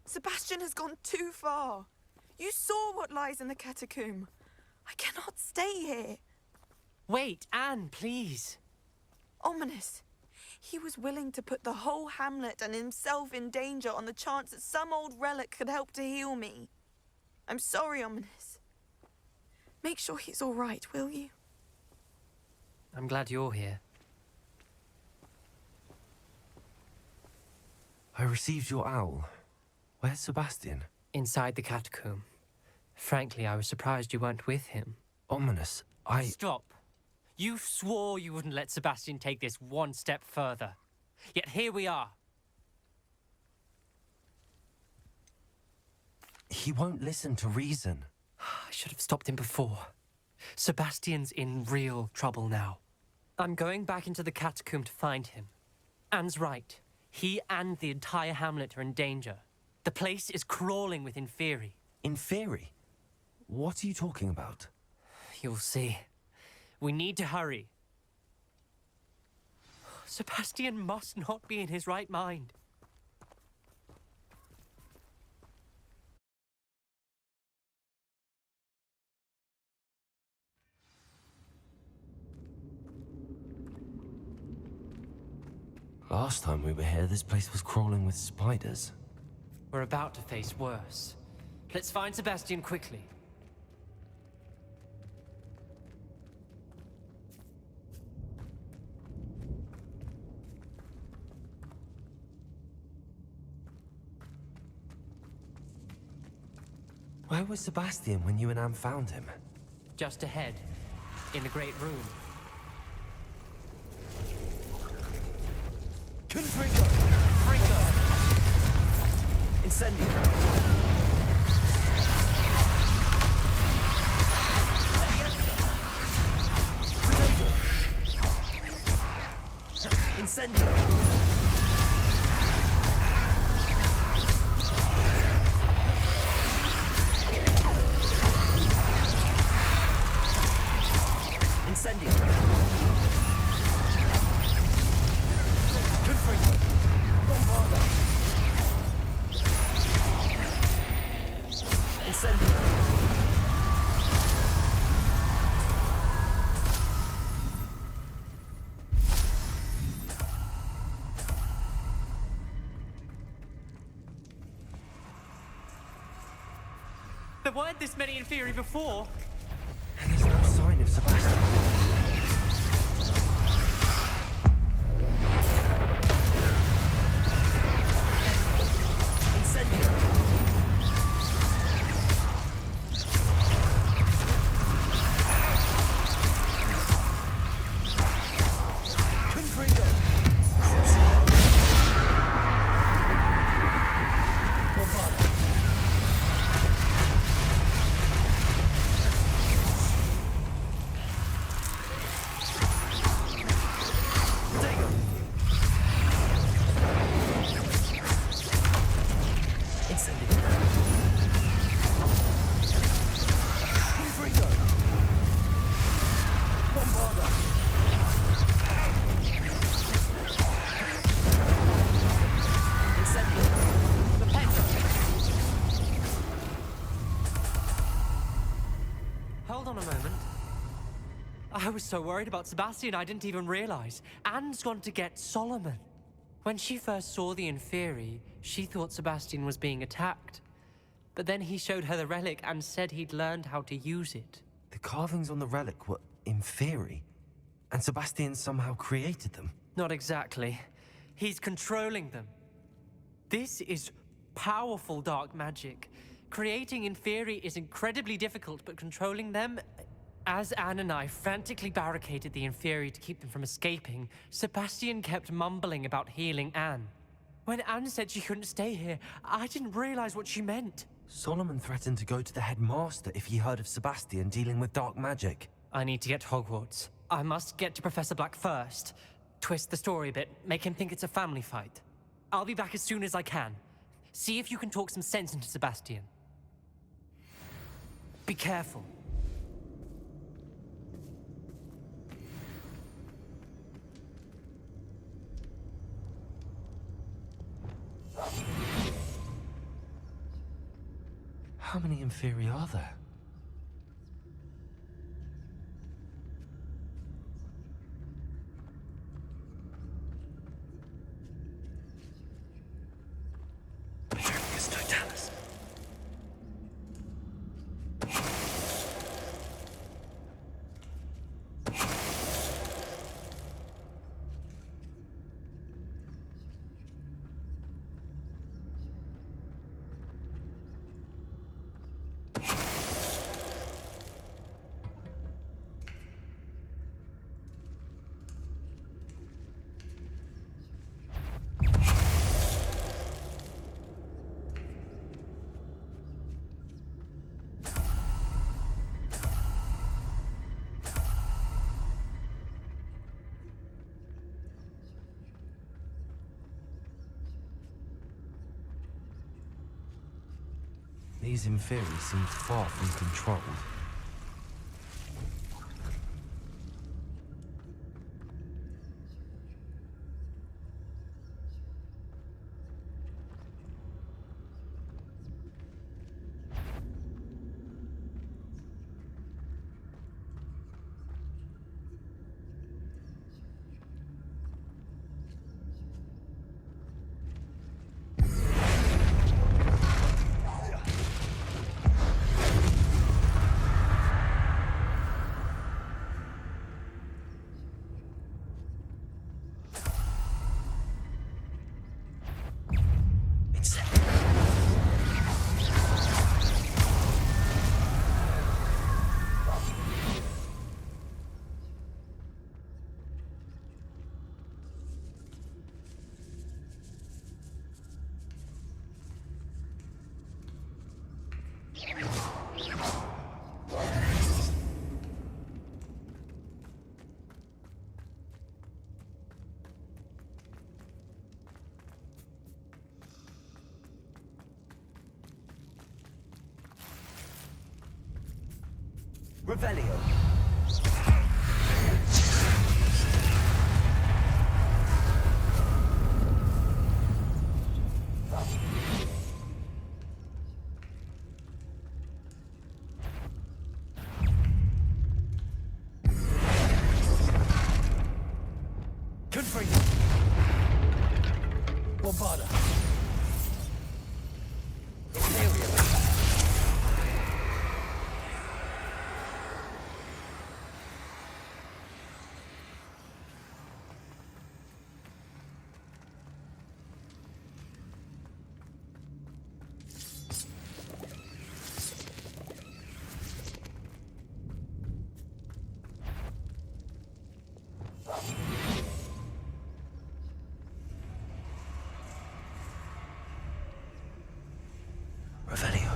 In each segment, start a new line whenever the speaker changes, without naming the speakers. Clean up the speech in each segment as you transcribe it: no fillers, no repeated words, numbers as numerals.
Sebastian has gone too far. You saw what lies in the catacomb. I cannot stay here.
Wait, Anne, please.
Ominous. He was willing to put the whole hamlet and himself in danger on the chance that some old relic could help to heal me. I'm sorry, Ominous. Make sure he's all right, will you?
I'm glad you're here.
I received your owl. Where's Sebastian?
Inside the catacomb. Frankly, I was surprised you weren't with him.
Ominous,
Stop. You swore you wouldn't let Sebastian take this one step further. Yet here we are.
He won't listen to reason.
I should have stopped him before. Sebastian's in real trouble now. I'm going back into the catacomb to find him. Anne's right. He and the entire hamlet are in danger. The place is crawling with Inferi.
Inferi? What are you talking about?
You'll see. We need to hurry. Sebastian must not be in his right mind.
Last time we were here, this place was crawling with spiders.
We're about to face worse. Let's find Sebastian quickly.
Where was Sebastian when you and Anne found him?
Just ahead, in the great room.
Confringo! Incendio! Incendio! Incendio! Confringo! Bombarda! Incendio!
There weren't this many Inferi before.
And there's no sign of Sebastian. Incendio! Confringo! Bombarda!
Hold on a moment. I was so worried about Sebastian I didn't even realize. Anne's gone to get Solomon. When she first saw the Inferi, she thought Sebastian was being attacked. But then he showed her the relic and said he'd learned how to use it.
The carvings on the relic were Inferi, and Sebastian somehow created them.
Not exactly. He's controlling them. This is powerful dark magic. Creating Inferi is incredibly difficult, but controlling them... As Anne and I frantically barricaded the Inferi to keep them from escaping, Sebastian kept mumbling about healing Anne. When Anne said she couldn't stay here, I didn't realize what she meant.
Solomon threatened to go to the headmaster if he heard of Sebastian dealing with dark magic.
I need to get to Hogwarts. I must get to Professor Black first. Twist the story a bit, make him think it's a family fight. I'll be back as soon as I can. See if you can talk some sense into Sebastian. Be careful.
How many Inferi are there? It's Totalis. These Inferi seem far from controlled. Revelio. Confront. Bombarda. Revelio.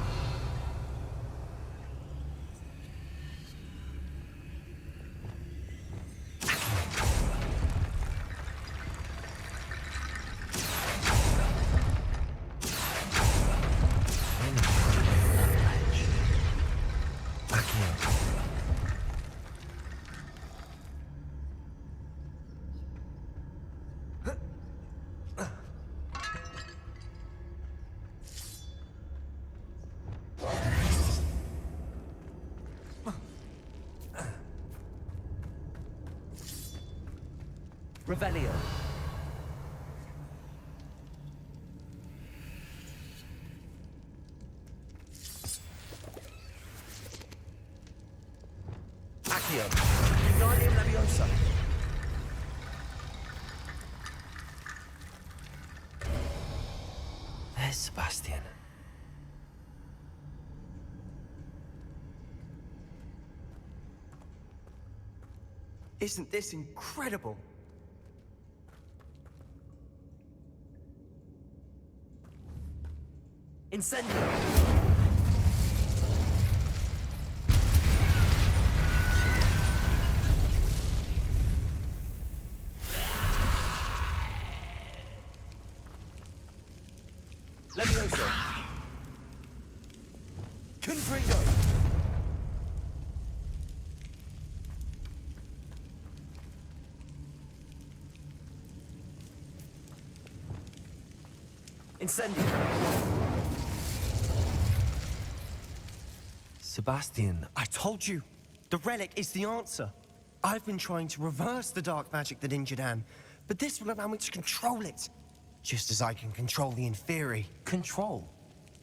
Revelio. Accio. Wingardium Leviosa. There's Sebastian.
Isn't this incredible?
Incendio! Levioso. Confringo. Incendio. Sebastian,
I told you, the relic is the answer. I've been trying to reverse the dark magic that injured Anne, but this will allow me to control it. Just as I can control the Inferi.
control.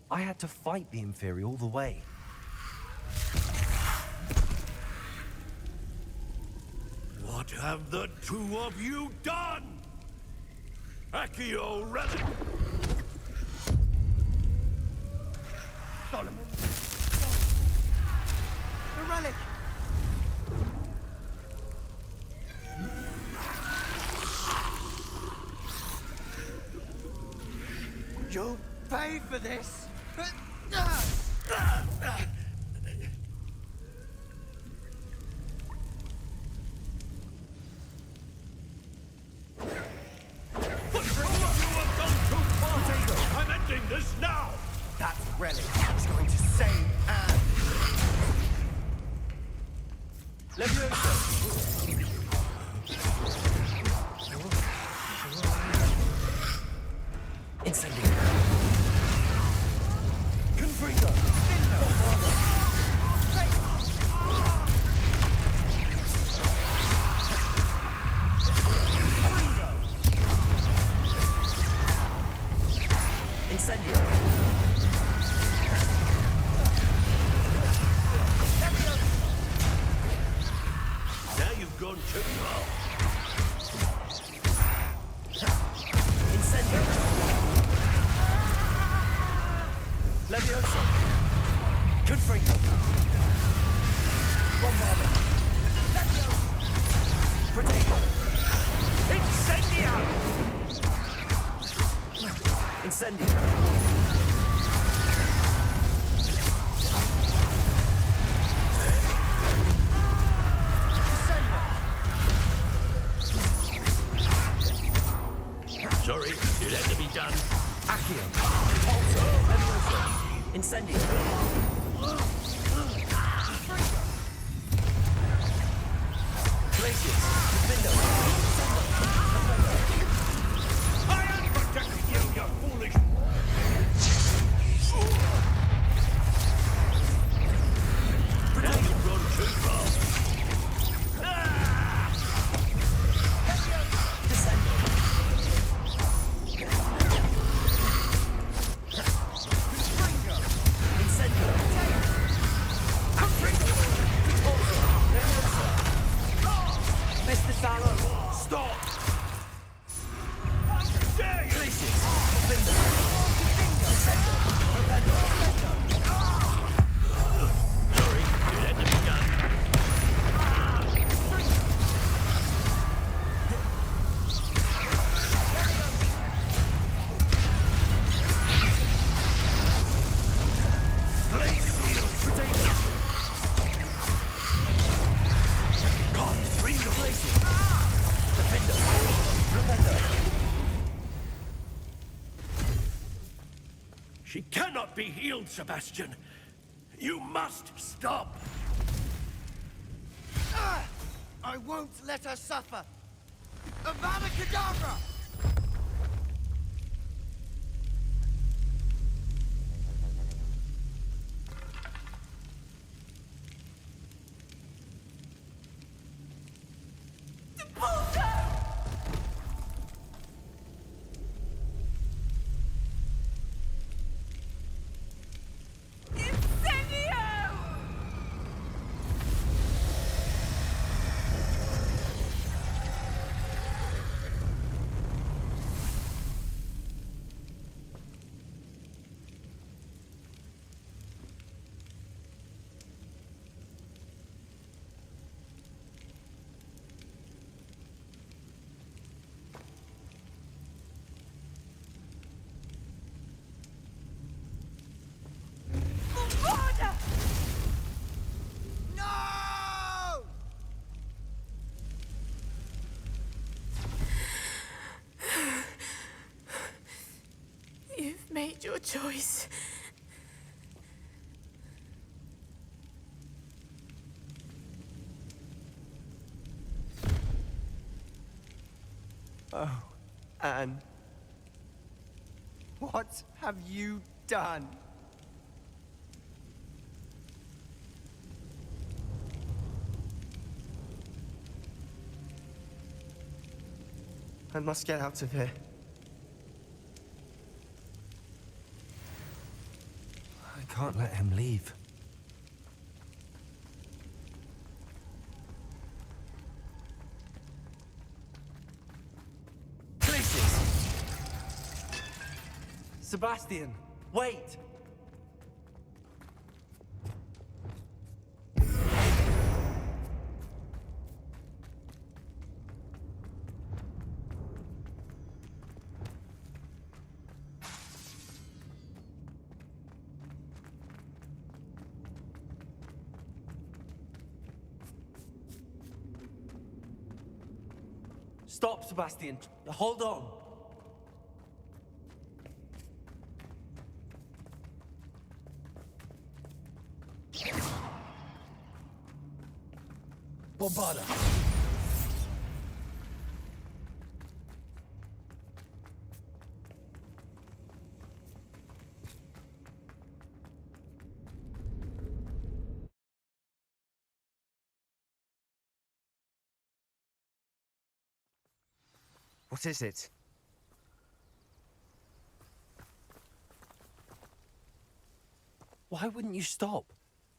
I had to fight the Inferi all the way.
What have the two of you done? Accio Relic!
Solomon! The relic! You'll pay for this!
But you have gone too far! I'm ending this now!
That relic is going to save Anne!
Levioso. Incendio. Confringo. Incendio.
Now you've gone too far.
Incendio. Levioso. Confringo. Bombardment. Protego.
Incendio!
Incendio.
Sorry, it had to be done.
Accio. Pulsar. Levioso. Incendio. Glacius. Window.
I am protecting you, you foolish... Now you've gone too far.
Mr. Sallow.
Stop! Dare you! Sorry, it had to be done. She cannot be healed, Sebastian. You must stop.
I won't let her suffer! Avada Kedavra!
your choice.
Oh, Anne. What have you done? I must get out of here.
I can't let him leave. Places! Sebastian, wait! Stop, Sebastian. Hold on. Bombarda.
What is it?
Why wouldn't you stop?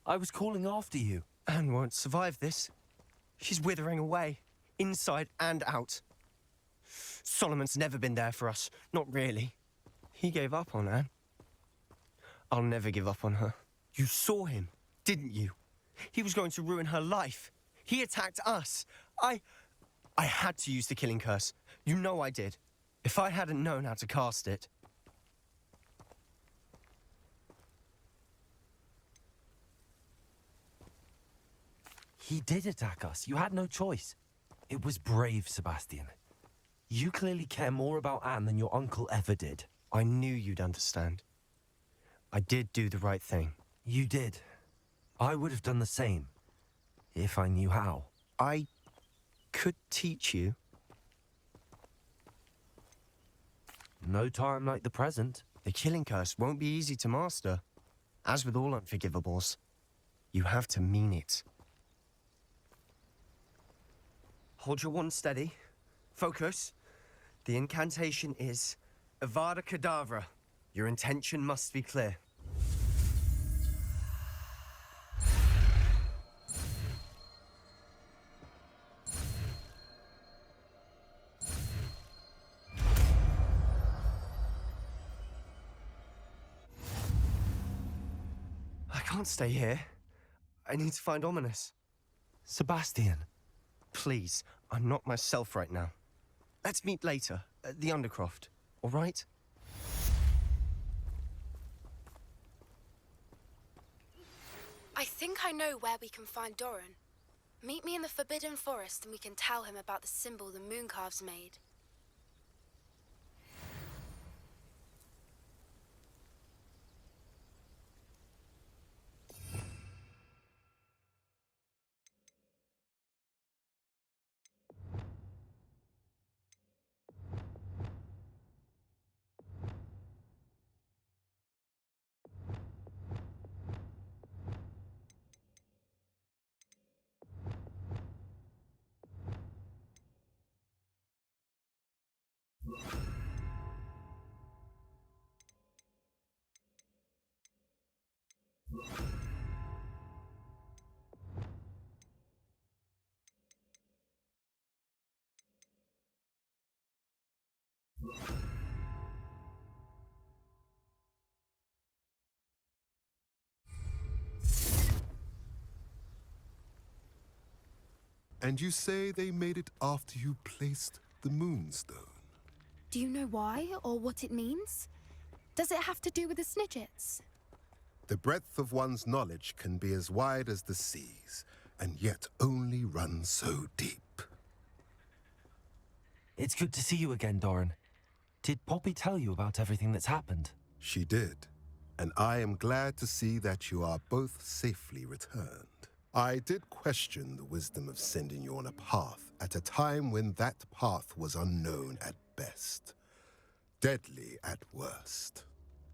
I was calling after you.
Anne won't survive this. She's withering away, inside and out. Solomon's never been there for us, not really. He gave up on Anne. I'll never give up on her. You saw him, didn't you? He was going to ruin her life. He attacked us. I had to use the killing curse. You know I did. If I hadn't known how to cast it...
He did attack us. You had no choice. It was brave, Sebastian. You clearly care more about Anne than your uncle ever did.
I knew you'd understand. I did do the right thing.
You did. I would have done the same, if I knew how.
I could teach you.
No time like the present.
The killing curse won't be easy to master. As with all unforgivables, you have to mean it. Hold your wand steady. Focus. The incantation is Avada Kedavra. Your intention must be clear. I can't stay here. I need to find Ominous.
Sebastian.
Please, I'm not myself right now. Let's meet later, at the Undercroft, all right?
I think I know where we can find Doran. Meet me in the Forbidden Forest and we can tell him about the symbol the Mooncalves made.
And you say they made it after you placed the Moonstone?
Do you know why or what it means? Does it have to do with the Snidgets?
The breadth of one's knowledge can be as wide as the seas, and yet only run so deep.
It's good to see you again, Doran. Did Poppy tell you about everything that's happened?
She did, and I am glad to see that you are both safely returned. I did question the wisdom of sending you on a path at a time when that path was unknown at best, deadly at worst.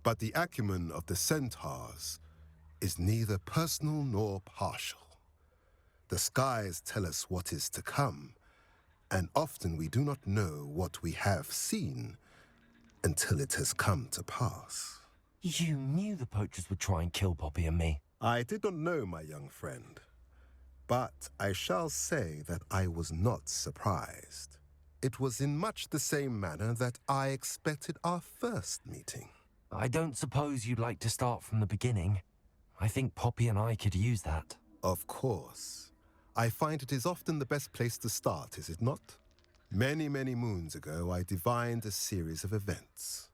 But the acumen of the centaurs is neither personal nor partial. The skies tell us what is to come, and often we do not know what we have seen until it has come to pass.
You knew the poachers would try and kill Poppy and me.
I did not know, my young friend, but I shall say that I was not surprised. It was in much the same manner that I expected our first meeting.
I don't suppose you'd like to start from the beginning. I think Poppy and I could use that.
Of course. I find it is often the best place to start, is it not? Many, many moons ago, I divined a series of events.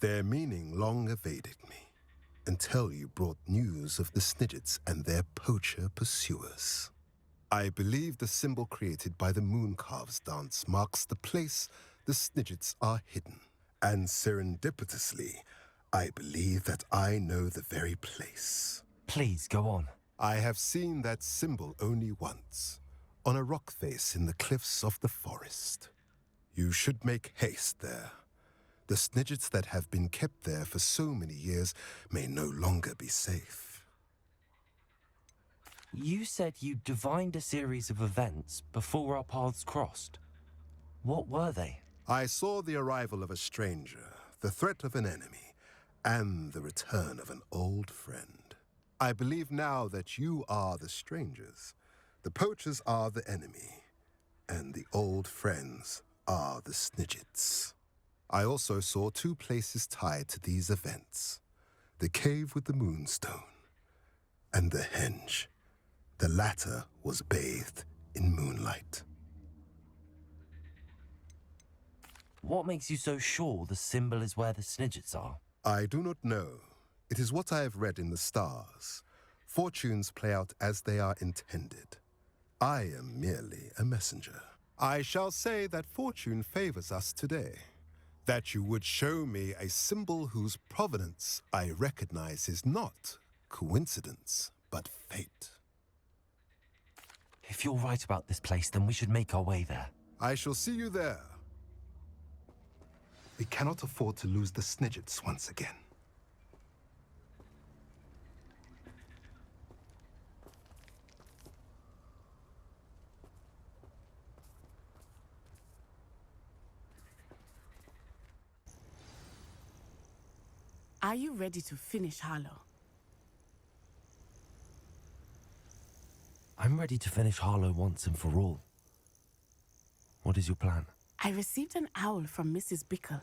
Their meaning long evaded me, until you brought news of the Snidgets and their poacher pursuers. I believe the symbol created by the Mooncalves dance marks the place the Snidgets are hidden. And serendipitously, I believe that I know the very place.
Please, go on.
I have seen that symbol only once, on a rock face in the cliffs of the forest. You should make haste there. The Snidgets that have been kept there for so many years may no longer be safe.
You said you divined a series of events before our paths crossed. What were they?
I saw the arrival of a stranger, the threat of an enemy, and the return of an old friend. I believe now that you are the strangers, the poachers are the enemy, and the old friends are the Snidgets. I also saw two places tied to these events: the cave with the moonstone and the henge. The latter was bathed in moonlight.
What makes you so sure the symbol is where the Snidgets are?
I do not know. It is what I have read in the stars. Fortunes play out as they are intended. I am merely a messenger. I shall say that fortune favors us today. That you would show me a symbol whose provenance I recognize is not coincidence, but fate.
If you're right about this place, then we should make our way there.
I shall see you there. We cannot afford to lose the Snidgets once again.
Are you ready to finish Harlow?
I'm ready to finish Harlow once and for all. What is your plan?
I received an owl from Mrs. Bickle.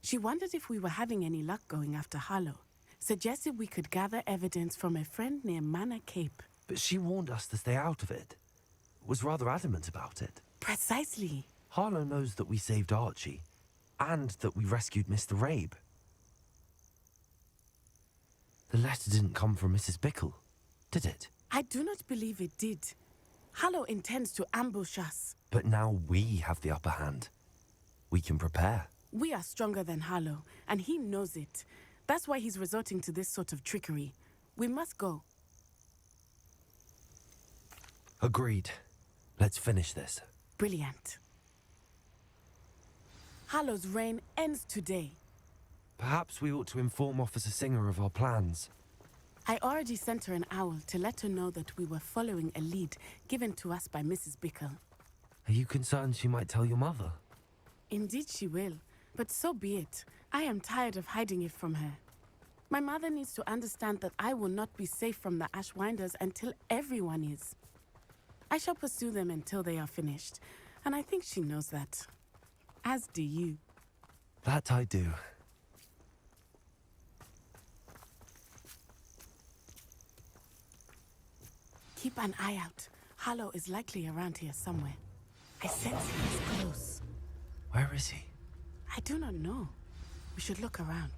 She wondered if we were having any luck going after Harlow. Suggested we could gather evidence from a friend near Manor Cape.
But she warned us to stay out of it. Was rather adamant about it.
Precisely.
Harlow knows that we saved Archie, and that we rescued Mr. Rabe. The letter didn't come from Mrs. Bickle, did it?
I do not believe it did. Harlow intends to ambush us.
But now we have the upper hand. We can prepare.
We are stronger than Harlow, and he knows it. That's why he's resorting to this sort of trickery. We must go.
Agreed. Let's finish this.
Brilliant. Harlow's reign ends today.
Perhaps we ought to inform Officer Singer of our plans.
I already sent her an owl to let her know that we were following a lead given to us by Mrs. Bickle.
Are you concerned she might tell your mother?
Indeed she will, but so be it. I am tired of hiding it from her. My mother needs to understand that I will not be safe from the Ashwinders until everyone is. I shall pursue them until they are finished, and I think she knows that. As do you.
That I do.
Keep an eye out. Harlow is likely around here somewhere. I sense he is close.
Where is he?
I do not know. We should look around.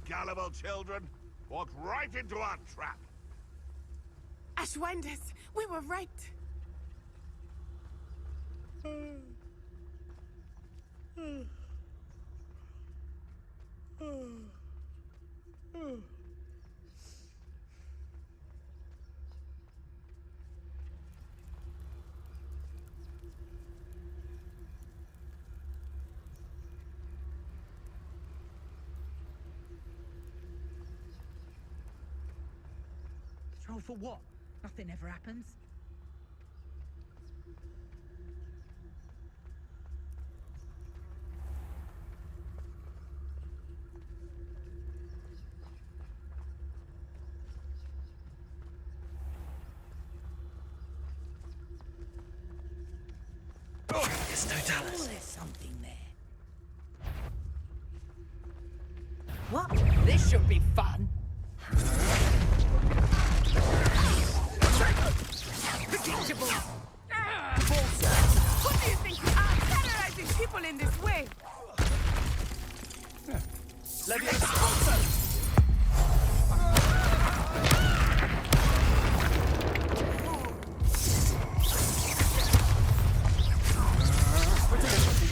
Gullible children, walked right into our trap.
Ashwinders, we were right.
Troll for what? Nothing ever happens.
There's no
Oh,
Dallas.
there's something there. What? This should be fun. Predictable.
What do you think you are, terrorizing people in this way?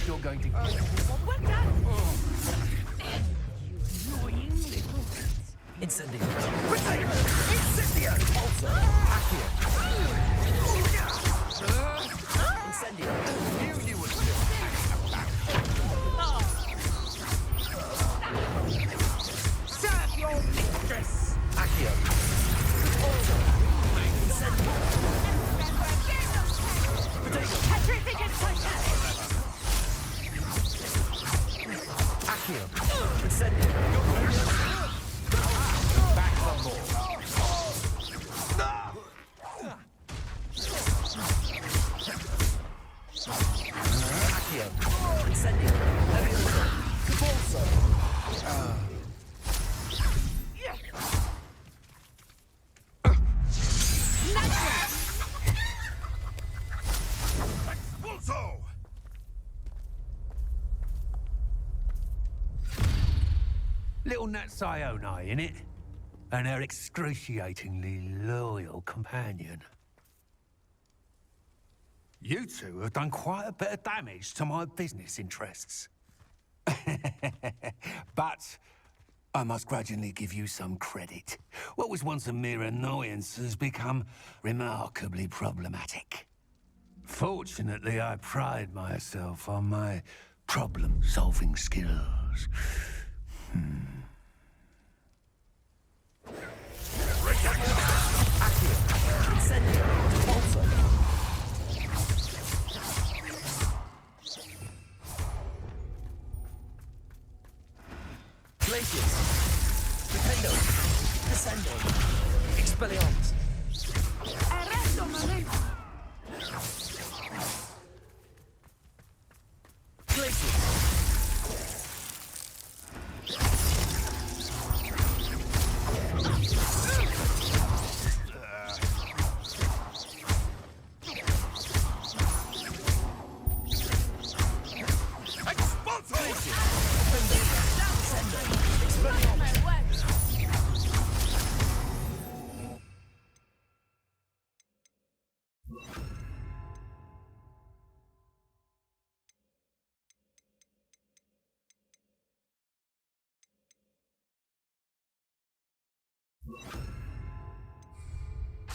You're going to...
What done?
Annoying little bits.
Incendio. Incendio. Also, Accio. Incendio.
You would
Serve your mistress.
Accio. Also, Incendio. Accio. Incendio. Back on board. Accio. Incendio. Levioso. Bolso.
Expulso! Little Nat Sione, innit? And her excruciatingly loyal companion. You two have done quite a bit of damage to my business interests. But I must grudgingly give you some credit. What was once a mere annoyance has become remarkably problematic. Fortunately, I pride myself on my problem-solving skills.
Accio. Incendio. Bolso. Glacius. Dependo. Descendo. Expelliarmus.
Arresto momento.
Glacius.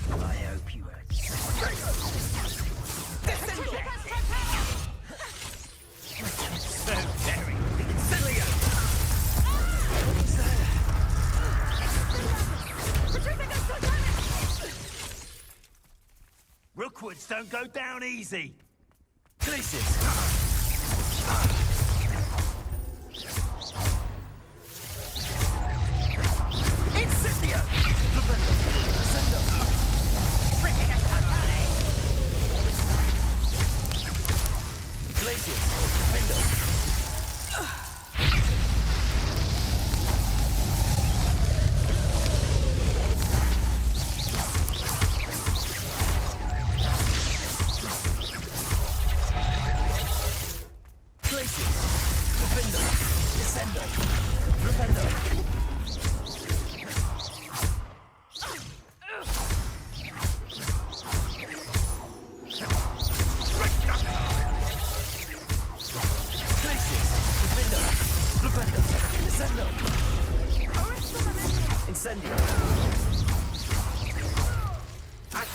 I hope you had.
So very Rookwoods don't go down easy.
Glacius. Incendio. Descendo. Glacius. Dependo.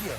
No!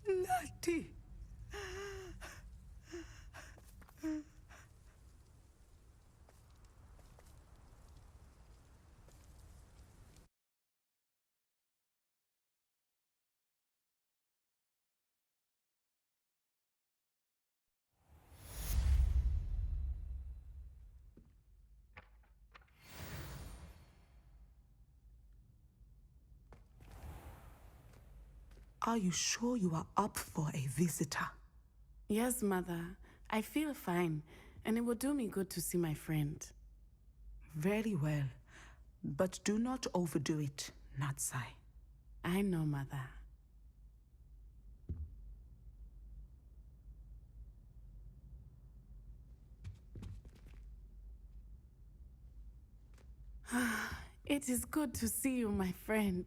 Natty! Are you sure you are up for a visitor?
Yes, Mother. I feel fine, and it will do me good to see my friend.
Very well. But do not overdo it, Natsai.
I know, Mother. It is good to see you, my friend.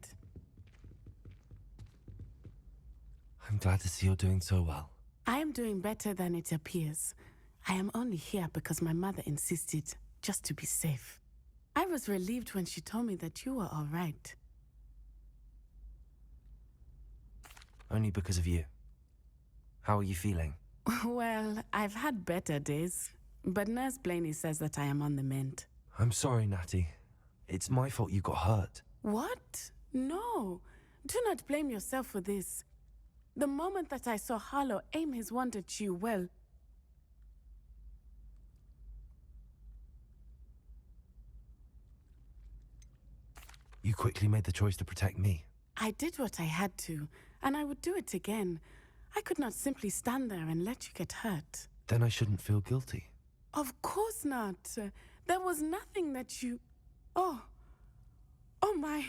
I'm glad to see you're doing so well.
I am doing better than it appears. I am only here because my mother insisted, just to be safe. I was relieved when she told me that you were all right.
Only because of you. How are you feeling?
Well, I've had better days, but Nurse Blaney says that I am on the mend.
I'm sorry, Natty. It's my fault you got hurt.
What? No. Do not blame yourself for this. The moment that I saw Harlow aim his wand at you, well...
You quickly made the choice to protect me.
I did what I had to, and I would do it again. I could not simply stand there and let you get hurt.
Then I shouldn't feel guilty.
Of course not. There was nothing that you... Oh my...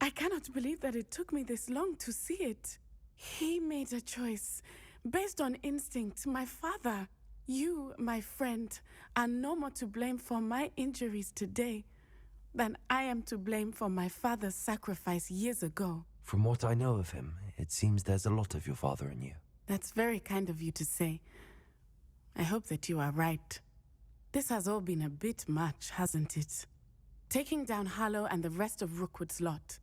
I cannot believe that it took me this long to see it. He made a choice based on instinct. My father, you, my friend, are no more to blame for my injuries today than I am to blame for my father's sacrifice years ago.
From what I know of him, it seems there's a lot of your father in you.
That's very kind of you to say. I hope that you are right. This has all been a bit much, hasn't it? Taking down Harlow and the rest of Rookwood's lot.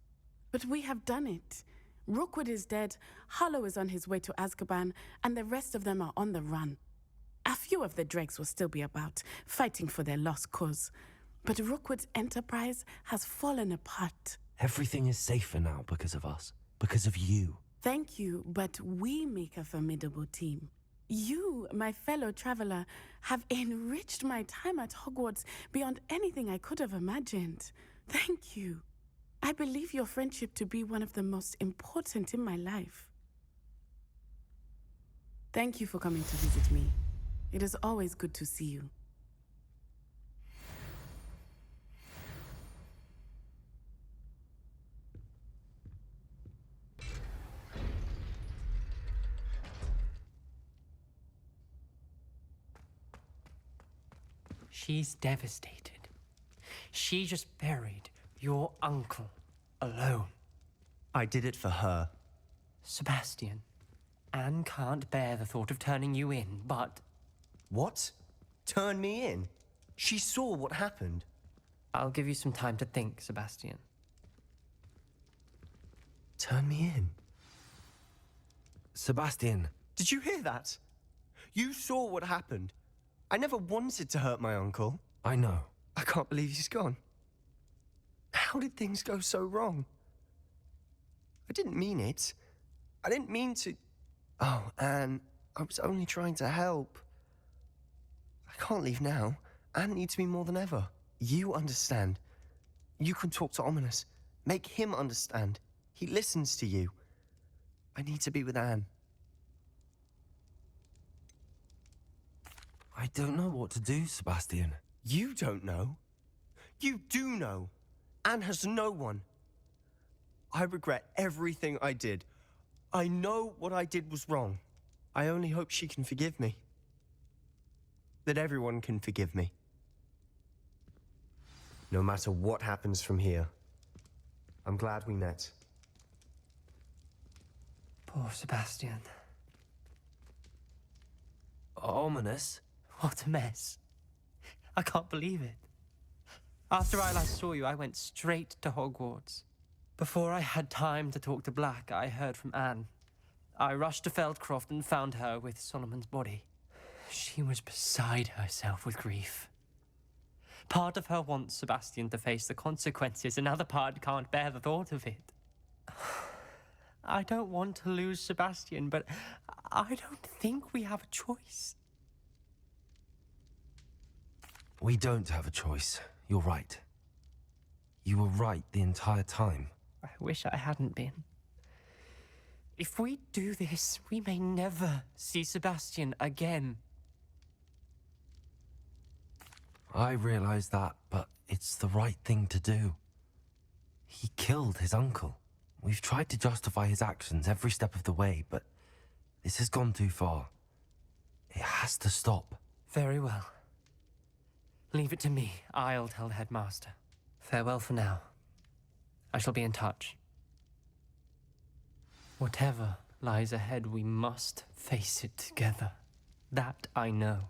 But we have done it. Rookwood is dead, Harlow is on his way to Azkaban, and the rest of them are on the run. A few of the dregs will still be about, fighting for their lost cause. But Rookwood's enterprise has fallen apart.
Everything is safer now because of us. Because of you.
Thank you, but we make a formidable team. You, my fellow traveler, have enriched my time at Hogwarts beyond anything I could have imagined. Thank you. I believe your friendship to be one of the most important in my life. Thank you for coming to visit me. It is always good to see you.
She's devastated. She just buried your uncle alone.
I did it for her.
Sebastian, Anne can't bear the thought of turning you in, but
What? Turn me in? She saw what happened.
I'll give you some time to think, Sebastian.
Turn me in?
Sebastian.
Did you hear that? You saw what happened. I never wanted to hurt my uncle.
I know.
I can't believe he's gone. How did things go so wrong? I didn't mean it. I didn't mean to... Oh, Anne, I was only trying to help. I can't leave now. Anne needs me more than ever. You understand. You can talk to Ominous. Make him understand. He listens to you. I need to be with Anne.
I don't know what to do, Sebastian.
You don't know. You do know. Anne has no one. I regret everything I did. I know what I did was wrong. I only hope she can forgive me. That everyone can forgive me. No matter what happens from here, I'm glad we met.
Poor Sebastian.
Ominous?
What a mess. I can't believe it. After I last saw you, I went straight to Hogwarts. Before I had time to talk to Black, I heard from Anne. I rushed to Feldcroft and found her with Solomon's body. She was beside herself with grief. Part of her wants Sebastian to face the consequences, another part can't bear the thought of it. I don't want to lose Sebastian, but I don't think we have a choice.
We don't have a choice. You're right. You were right the entire time.
I wish I hadn't been. If we do this, we may never see Sebastian again.
I realize that, but it's the right thing to do. He killed his uncle. We've tried to justify his actions every step of the way, but this has gone too far. It has to stop.
Very well. Leave it to me. I'll tell the headmaster. Farewell for now. I shall be in touch. Whatever lies ahead, we must face it together. That I know.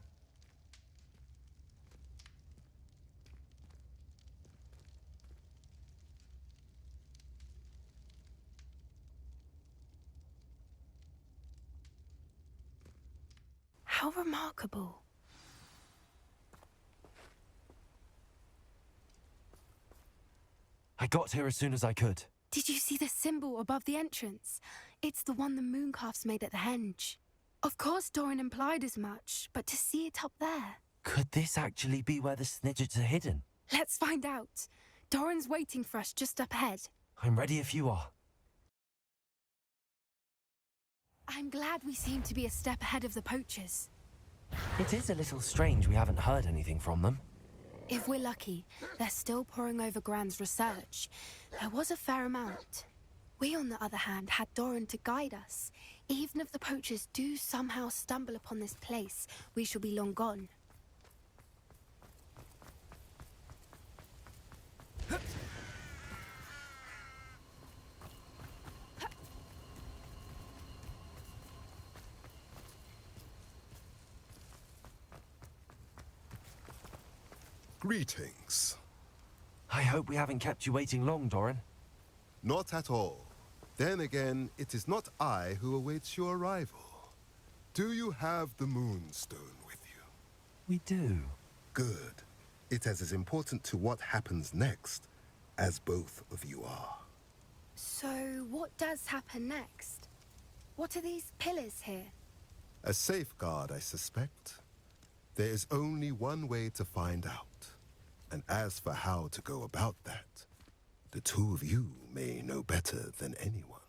How remarkable.
I got here as soon as I could.
Did you see the symbol above the entrance? It's the one the mooncalves made at the henge. Of course Doran implied as much, but to see it up there...
Could this actually be where the Snidgets are hidden?
Let's find out. Doran's waiting for us just up ahead.
I'm ready if you are.
I'm glad we seem to be a step ahead of the poachers.
It is a little strange we haven't heard anything from them.
If we're lucky, they're still poring over Gran's research. There was a fair amount. We, on the other hand, had Doran to guide us. Even if the poachers do somehow stumble upon this place, we shall be long gone.
Greetings.
I hope we haven't kept you waiting long, Doran.
Not at all. Then again, it is not I who awaits your arrival. Do you have the Moonstone with you?
We do.
Good. It is as important to what happens next as both of you are.
So, what does happen next? What are these pillars here?
A safeguard, I suspect. There is only one way to find out. And as for how to go about that, the two of you may know better than anyone.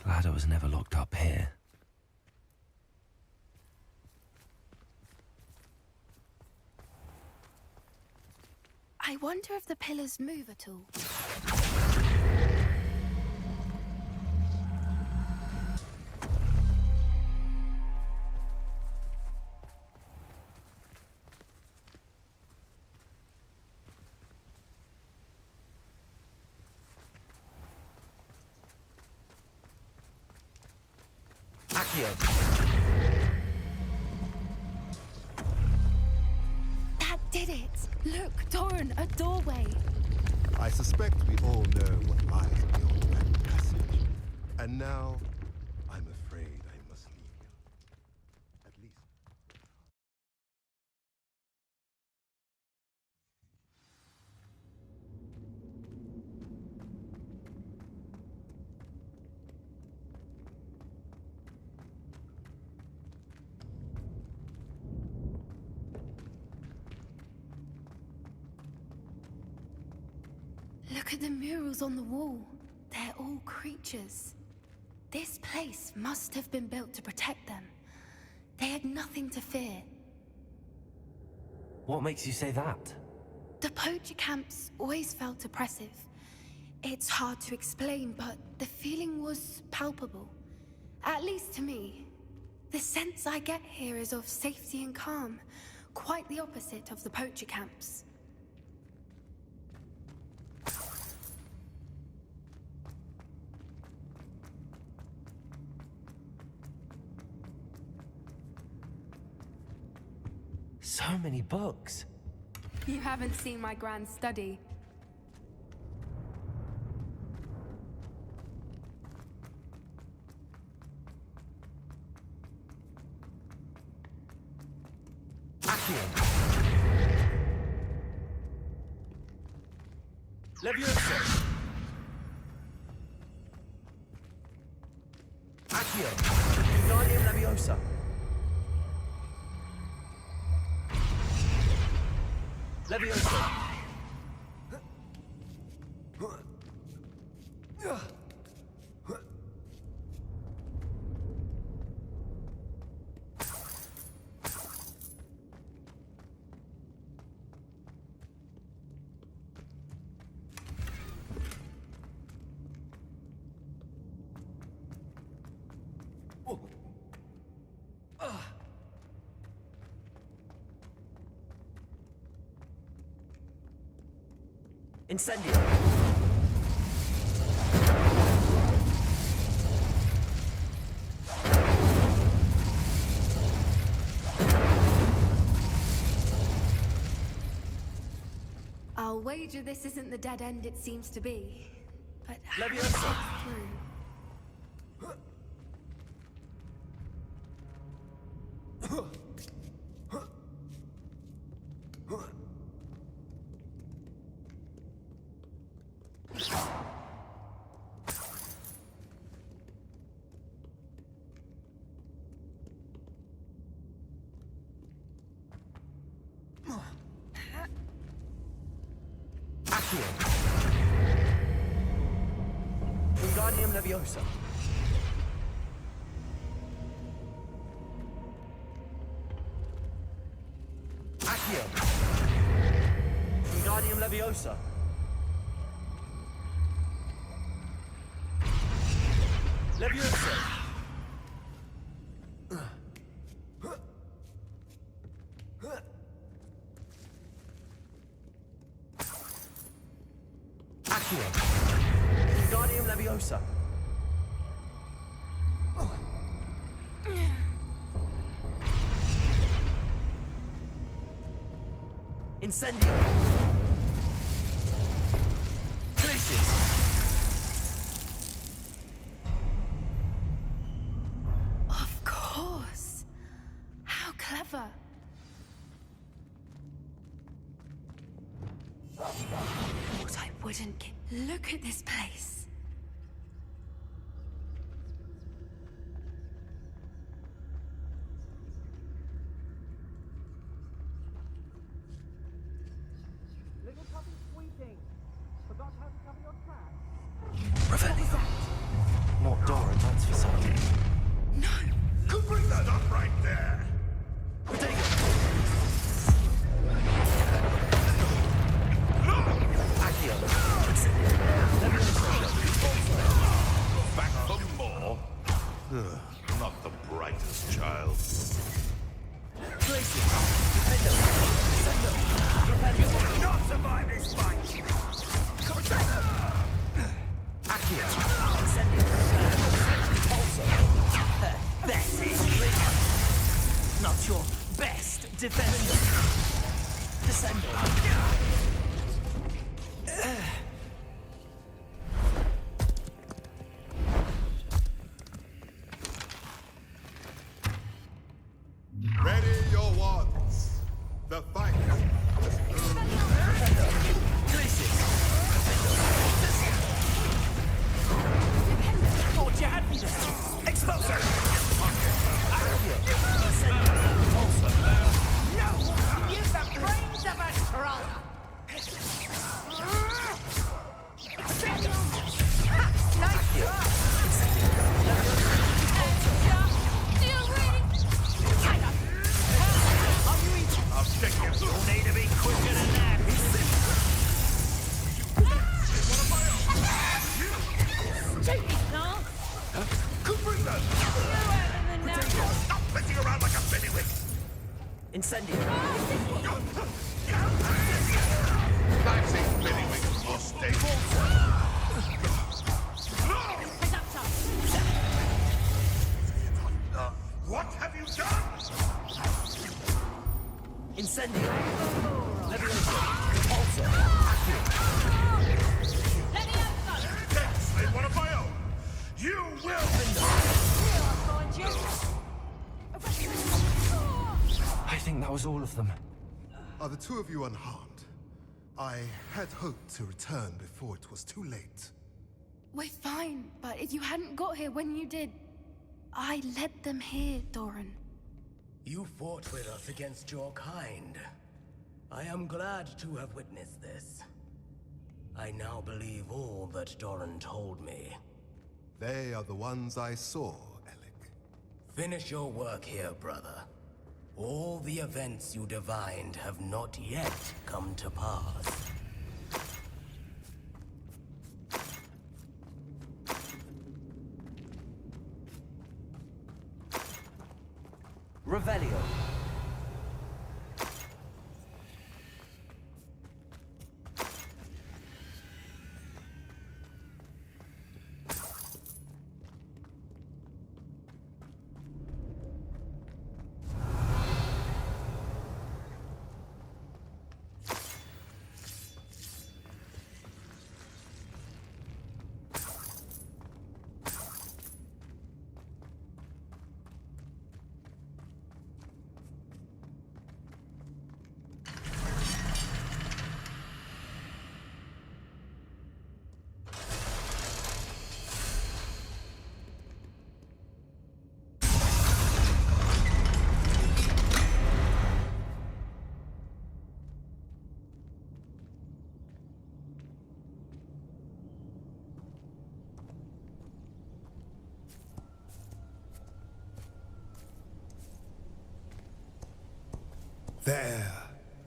Glad I was never locked up here.
I wonder if the pillars move at all. That did it! Look, Doran, a doorway!
I suspect we all know what lies beyond that passage. And now, I'm afraid I must leave you.
Look at the murals on the wall. They're all creatures. This place must have been built to protect them. They had nothing to fear.
What makes you say that?
The poacher camps always felt oppressive. It's hard to explain, but the feeling was palpable. At least to me. The sense I get here is of safety and calm. Quite the opposite of the poacher camps.
So many books.
You haven't seen my grand study.
Leviosa! Accio! Wingardium Leviosa! Leviosa! Incendio!
I'll wager this isn't the dead end it seems to be. But how to
Leviosa!
get through?
Accio! Wingardium Leviosa! Accio! Wingardium Leviosa! Leviosa! Accio! Wingardium Leviosa! Incendio! Glacius!
Of course. How clever. What I wouldn't get. Look at this place.
Little puppy squeaking. Forgot how to cover your tracks.
Revelio. Not Dora, that's for certain.
You bring that up right there! Back for more? Not the brightest child. Not survive this fight!
That is Link. Not your best defender. Descendo.
Ready your wands. The fight.
Thought you had me there. Expulsor.
No! Use the brains of a troll! Incendio!
I think Bellywing's more stable. What have you done?
Incendio! Levioso! Repulsor! Accio!
Can't slay one of my own. You will.
I think that was all of them.
Are the two of you unharmed? I had hoped to return before it was too late.
We're fine, but if you hadn't got here when you did, I led them here, Doran.
You fought with us against your kind. I am glad to have witnessed this. I now believe all that Doran told me.
They are the ones I saw, Alec.
Finish your work here, brother. All the events you divined have not yet come to pass. Revelio.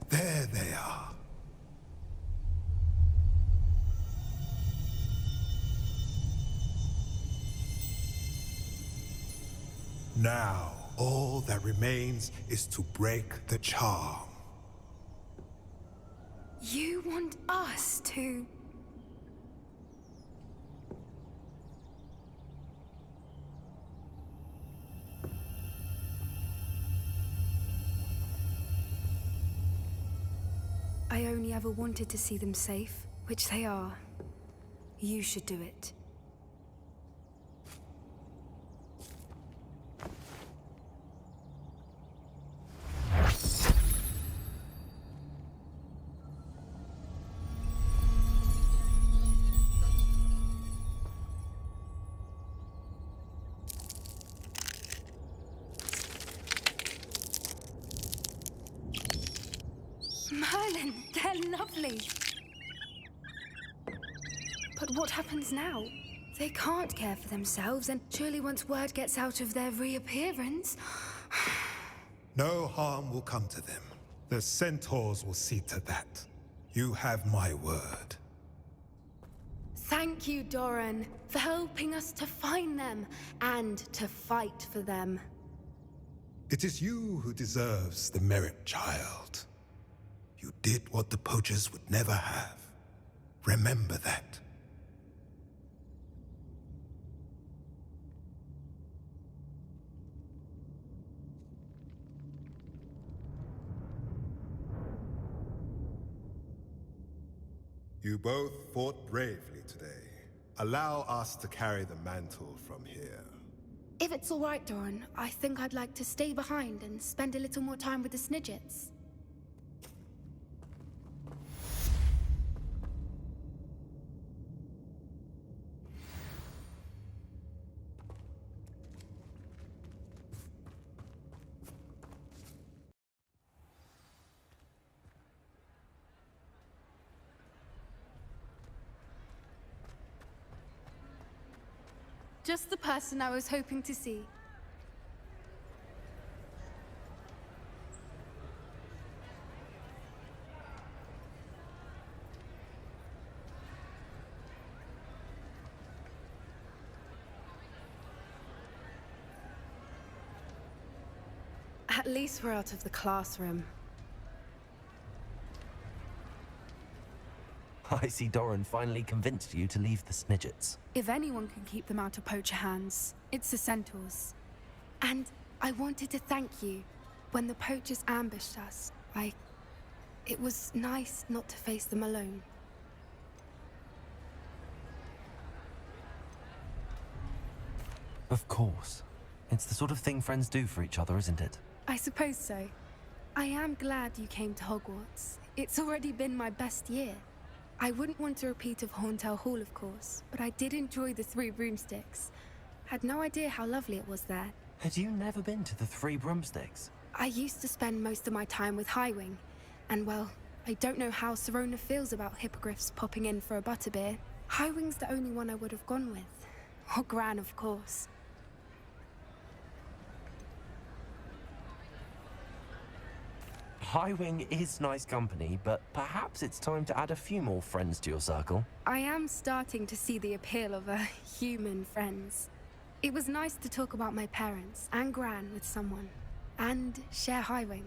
There they are. Now, all that remains is to break the charm.
You want us to... I only ever wanted to see them safe, which they are. You should do it. Merlin, they're lovely. But what happens now? They can't care for themselves, and surely once word gets out of their reappearance...
No harm will come to them. The centaurs will see to that. You have my word.
Thank you, Doran, for helping us to find them and to fight for them.
It is you who deserves the merit, child. You did what the poachers would never have. Remember that. You both fought bravely today. Allow us to carry the mantle from here.
If it's all right, Doran, I think I'd like to stay behind and spend a little more time with the Snidgets. Just the person I was hoping to see. At least we're out of the classroom.
I see Doran finally convinced you to leave the Snidgets.
If anyone can keep them out of poacher hands, it's the centaurs. And I wanted to thank you. When the poachers ambushed us, it was nice not to face them alone.
Of course. It's the sort of thing friends do for each other, isn't it?
I suppose so. I am glad you came to Hogwarts. It's already been my best year. I wouldn't want a repeat of Horntail Hall, of course, but I did enjoy the Three Broomsticks. Had no idea how lovely it was there.
Had you never been to the Three Broomsticks?
I used to spend most of my time with Highwing, and well, I don't know how Serona feels about hippogriffs popping in for a butterbeer. Highwing's the only one I would have gone with. Or Gran, of course.
Highwing is nice company, but perhaps it's time to add a few more friends to your circle.
I am starting to see the appeal of human friends. It was nice to talk about my parents and Gran with someone, and share Highwing.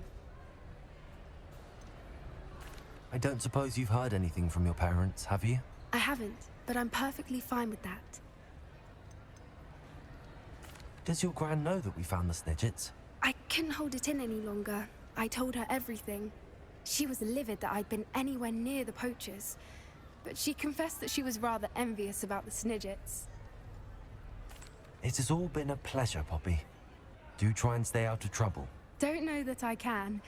I don't suppose you've heard anything from your parents, have you?
I haven't, but I'm perfectly fine with that.
Does your Gran know that we found the Snidgets?
I couldn't hold it in any longer. I told her everything. She was livid that I'd been anywhere near the poachers, but she confessed that she was rather envious about the Snidgets.
It has all been a pleasure, Poppy. Do try and stay out of trouble.
Don't know that I can.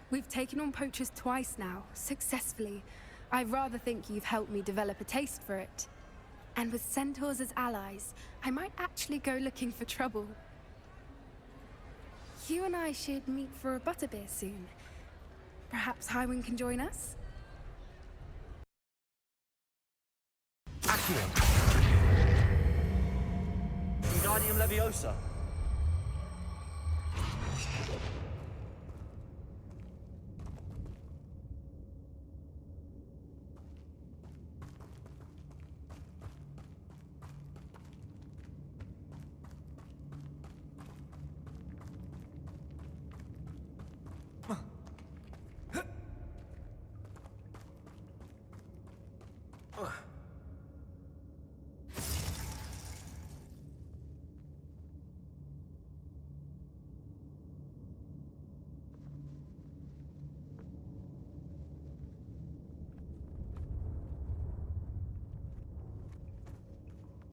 We've taken on poachers twice now, successfully. I rather think you've helped me develop a taste for it. And with centaurs as allies, I might actually go looking for trouble. You and I should meet for a butterbeer soon. Perhaps Highwing can join us?
Accio! Wingardium Leviosa!